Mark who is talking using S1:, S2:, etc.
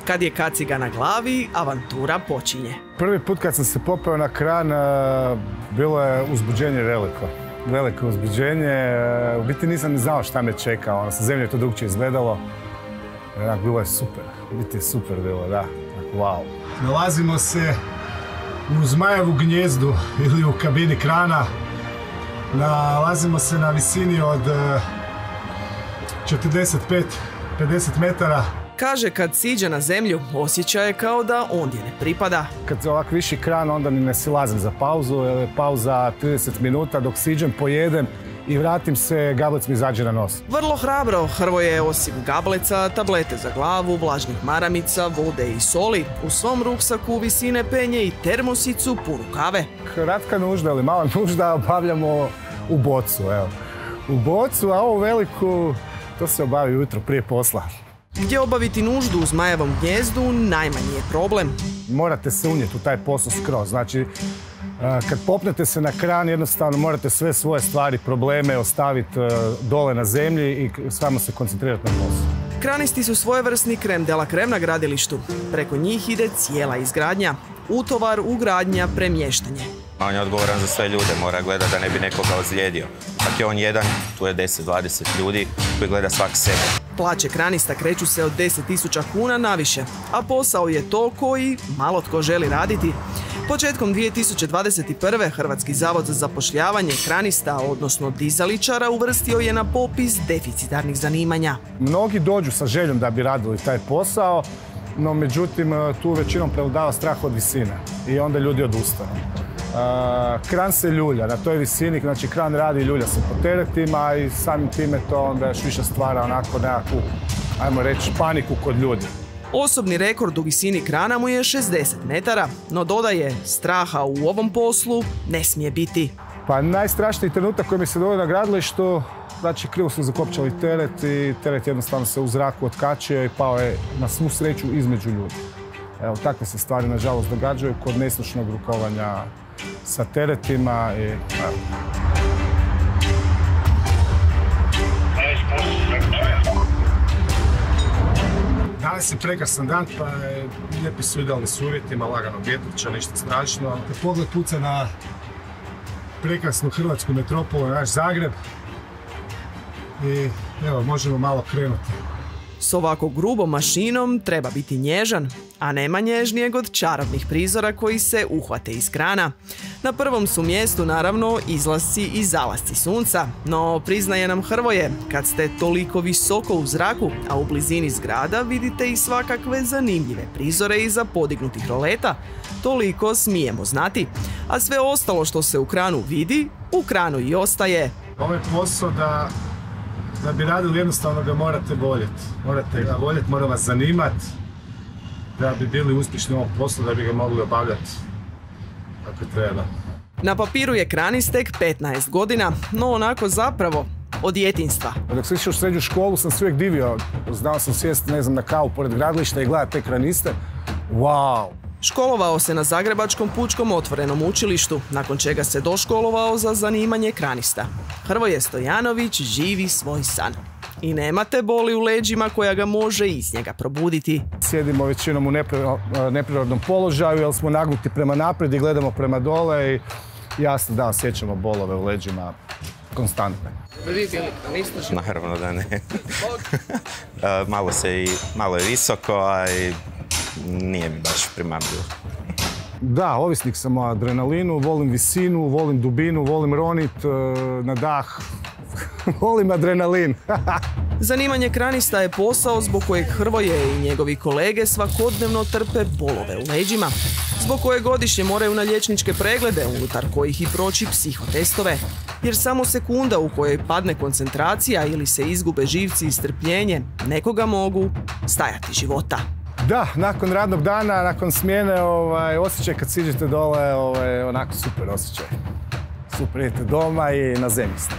S1: Kad je kaciga na glavi, avantura počinje.
S2: Prvi put kad sam se popeo na kran, bilo je uzbuđenje veliko. Veliko uzbuđenje. U biti nisam ni znao šta me čeka. Sa zemlje je to drugčije izgledalo. Bilo je super. U biti je super bilo, da. Wow. Nalazimo se u Zmajevu gnjezdu ili u kabini krana. Nalazimo se na visini od 45-50 metara.
S1: Kaže, kad siđe na zemlju, osjećaj je kao da ondje ne pripada.
S2: Kad se ovak viši kran, onda ni ne silazim za pauzu, jer je pauza 30 minuta, dok siđem, pojedem i vratim se, gablec mi izađe na nos.
S1: Vrlo hrabro Hrvoje je osim gableca, tablete za glavu, vlažnih maramica, vode i soli, u svom ruksaku visine penje i termosicu punu kave.
S2: Kratka nužda ili mala nužda obavljamo u bocu, evo. U bocu, a ovu veliku, to se obavi ujutro prije posla.
S1: Gdje obaviti nuždu u Zmajevom gnjezdu najmanji je problem.
S2: Morate se unijeti u taj posao skroz. Znači, kad popnete se na kran, jednostavno morate sve svoje stvari, probleme ostaviti dole na zemlji i samo se koncentrirati na posao.
S1: Kranisti su svojevrsni krem de la krem na gradilištu. Preko njih ide cijela izgradnja. Utovar, ugradnja, premještanje.
S3: On je odgovoran za sve ljude, mora gledati da ne bi nekoga ozlijedio. Ako je on jedan, tu je 10-20 ljudi koji gleda svak sebe.
S1: Plaće kranista kreću se od 10.000 kuna naviše, a posao je to koji malo tko želi raditi. Početkom 2021. Hrvatski zavod za zapošljavanje kranista, odnosno dizaličara, uvrstio je na popis deficitarnih zanimanja.
S2: Mnogi dođu sa željom da bi radili taj posao, no međutim tu većinom prevladava strah od visine i onda ljudi odustanu. Kran se ljulja na toj visini, znači kran radi i ljulja se po teretima i samim time to onda još više stvara onako nekakvu, ajmo reći, paniku kod ljudi.
S1: Osobni rekord u visini krana mu je 60 metara, no dodaje, straha u ovom poslu ne smije biti.
S2: Pa najstrašniji trenutak koji mi se dogodio na gradilištu, znači krivo su zakopčali teret i teret jednostavno se u zraku otkačio i pao je na svu sreću između ljudi. Evo, takve se stvari nažalost događaju kod neslušnog rukovanja sa teretima i evo. Danas je prekrasan dan, pa lijepi su idealni s uvjetima, lagano vjetrića, ništa strašno. Kad pogled puca na prekrasnu hrvatsku metropolu, naš Zagreb, i evo, možemo malo krenuti.
S1: S ovako grubom mašinom treba biti nježan, a nema nježnijeg od čarobnih prizora koji se uhvate iz krana. Na prvom su mjestu naravno izlasci i zalasci sunca, no priznaje nam Hrvoje, kad ste toliko visoko u zraku, a u blizini zgrada vidite i svakakve zanimljive prizore iza podignutih roleta, toliko smijemo znati. A sve ostalo što se u kranu vidi, u kranu i ostaje.
S2: Ovo je posao da bi radili, jednostavno ga morate voljeti. Morate ga voljeti, mora vas zanimati da bi bili uspješni u ovom poslu, da bi ga mogli obavljati kako treba.
S1: Na papiru je kranist tek 15 godina, no onako zapravo od djetinjstva.
S2: Dok sam išao u srednju školu sam se uvijek divio. Znao sam sjesti, ne znam, na kavu pored gradilišta i gledati te kraniste. Wow!
S1: Školovao se na Zagrebačkom pučkom otvorenom učilištu, nakon čega se doškolovao za zanimanje kranista. Hrvoje Stojanović živi svoj san. I nema te boli u leđima koja ga može iz njega probuditi.
S2: Sjedimo većinom u neprirodnom položaju, jer smo nagnuti prema naprijed i gledamo prema dole i jasno da osjećamo bolove u leđima konstantne.
S1: Vi bili kranista?
S3: Naravno da ne. Malo je visoko, a i nije mi baš primamljivo.
S2: Da, ovisnik sam o adrenalinu, volim visinu, volim dubinu, volim ronit na dah. Volim adrenalin.
S1: Zanimanje kranista je posao zbog kojeg Hrvoje i njegovi kolege svakodnevno trpe bolove u leđima, zbog koje godišnje moraju na liječničke preglede, unutar kojih i proći psihotestove, jer samo sekunda u kojoj padne koncentracija ili se izgube živci i strpljenje nekoga mogu stajati života.
S2: Da, nakon radnog dana, nakon smjene, osjećaj kad siđete dole, onako super osjećaj. Super, idete doma i na zemlji ste.